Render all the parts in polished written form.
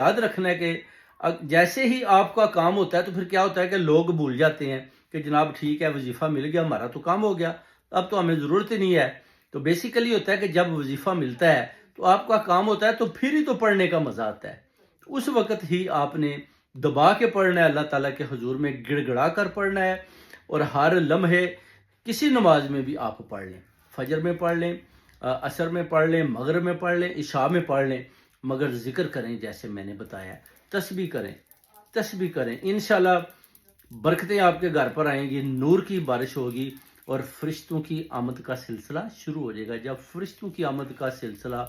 یاد رکھنا ہے کہ جیسے ہی آپ کا کام ہوتا ہے تو پھر کیا ہوتا ہے کہ لوگ بھول جاتے ہیں کہ جناب ٹھیک ہے وظیفہ مل گیا، ہمارا تو کام ہو گیا، اب تو ہمیں ضرورت ہی نہیں ہے۔ تو بیسیکلی ہوتا ہے کہ جب وظیفہ ملتا ہے تو آپ کا کام ہوتا ہے تو پھر ہی تو پڑھنے کا مزہ آتا ہے، اس وقت ہی آپ نے دبا کے پڑھنا ہے، اللہ تعالیٰ کے حضور میں گڑ گڑا کر پڑھنا ہے، اور ہر لمحے کسی نماز میں بھی آپ پڑھ لیں، فجر میں پڑھ لیں، عصر میں پڑھ لیں، مغرب میں پڑھ لیں، عشاء میں پڑھ لیں، مگر ذکر کریں جیسے میں نے بتایا، تسبیح کریں، تسبیح کریں، انشاءاللہ برکتیں آپ کے گھر پر آئیں گی، نور کی بارش ہوگی، اور فرشتوں کی آمد کا سلسلہ شروع ہو جائے گا۔ جب فرشتوں کی آمد کا سلسلہ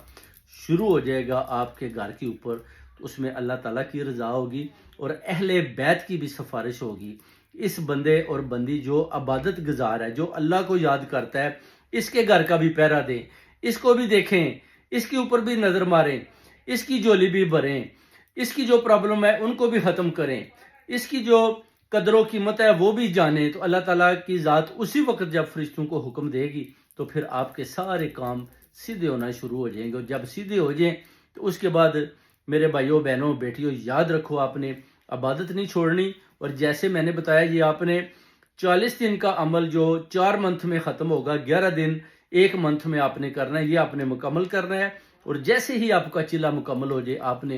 شروع ہو جائے گا آپ کے گھر کے اوپر، تو اس میں اللہ تعالیٰ کی رضا ہوگی اور اہل بیت کی بھی سفارش ہوگی۔ اس بندے اور بندی جو عبادت گزار ہے، جو اللہ کو یاد کرتا ہے، اس کے گھر کا بھی پہرا دیں، اس کو بھی دیکھیں، اس کے اوپر بھی نظر ماریں، اس کی جولی بھی بھریں، اس کی جو پرابلم ہے ان کو بھی ختم کریں، اس کی جو قدر و قیمت ہے وہ بھی جانیں۔ تو اللہ تعالیٰ کی ذات اسی وقت جب فرشتوں کو حکم دے گی تو پھر آپ کے سارے کام سیدھے ہونا شروع ہو جائیں گے، اور جب سیدھے ہو جائیں تو اس کے بعد میرے بھائیوں بہنوں بیٹیوں یاد رکھو، آپ نے عبادت نہیں چھوڑنی، اور جیسے میں نے بتایا یہ آپ نے 40 دن کا عمل جو 4 منتھ میں ختم ہوگا، 11 دن 1 منتھ میں آپ نے کرنا ہے، یہ آپ نے مکمل کرنا ہے، اور جیسے ہی آپ کا چلہ مکمل ہو جائے آپ نے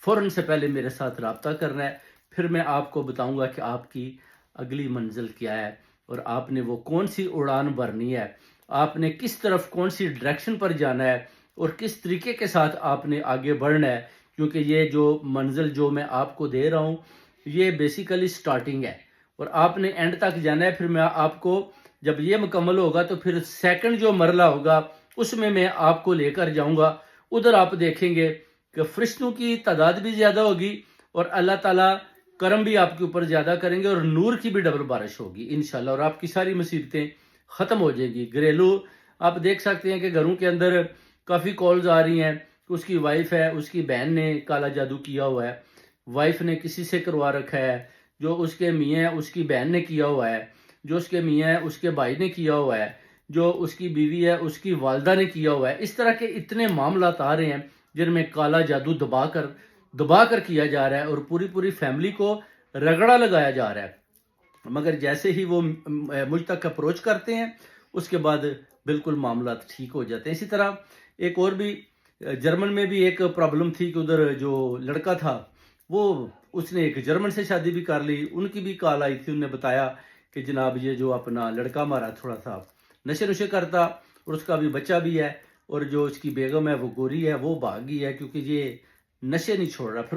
فوراً سے پہلے میرے ساتھ رابطہ کرنا ہے، پھر میں آپ کو بتاؤں گا کہ آپ کی اگلی منزل کیا ہے، اور آپ نے وہ کون سی اڑان بھرنی ہے، آپ نے کس طرف کون سی ڈائریکشن پر جانا ہے، اور کس طریقے کے ساتھ آپ نے آگے بڑھنا ہے، کیونکہ یہ جو منزل جو میں آپ کو دے رہا ہوں یہ بیسیکلی سٹارٹنگ ہے، اور آپ نے اینڈ تک جانا ہے۔ پھر میں آپ کو جب یہ مکمل ہوگا تو پھر سیکنڈ جو مرحلہ ہوگا اس میں آپ کو لے کر جاؤں گا، ادھر آپ دیکھیں گے کہ فرشتوں کی تعداد بھی زیادہ ہوگی، اور اللہ تعالیٰ کرم بھی آپ کے اوپر زیادہ کریں گے، اور نور کی بھی ڈبل بارش ہوگی انشاءاللہ، اور آپ کی ساری مصیبتیں ختم ہو جائیں گی۔ گھریلو آپ دیکھ سکتے ہیں کہ گھروں کے اندر کافی کالز آ رہی ہیں کہ اس کی وائف ہے، اس کی بہن نے کالا جادو کیا ہوا ہے، وائف نے کسی سے کروا رکھا ہے، جو اس کے میاں ہے اس کی بہن نے کیا ہوا ہے، جو اس کے میاں ہے اس کے بھائی نے کیا ہوا ہے، جو اس کی بیوی ہے اس کی والدہ نے کیا ہوا ہے۔ اس طرح کے اتنے معاملات آ رہے ہیں جن میں کالا جادو دبا کر کیا جا رہا ہے، اور پوری فیملی کو رگڑا لگایا جا رہا ہے، مگر جیسے ہی وہ مجھ تک اپروچ کرتے ہیں اس کے بعد بالکل معاملات ٹھیک ہو جاتے ہیں۔ اسی طرح ایک اور بھی جرمن میں بھی ایک پرابلم تھی کہ ادھر جو لڑکا تھا وہ اس نے ایک جرمن سے شادی بھی کر لی، ان کی بھی کال آئی تھی، انہوں نے بتایا کہ جناب یہ جو اپنا لڑکا ہمارا تھوڑا سا نشے کرتا، اور اس کا بھی بچہ بھی ہے، اور جو اس کی بیگم ہے وہ گوری ہے، وہ بھاگی ہے کیونکہ یہ نشے نہیں چھوڑ رہا۔ پھر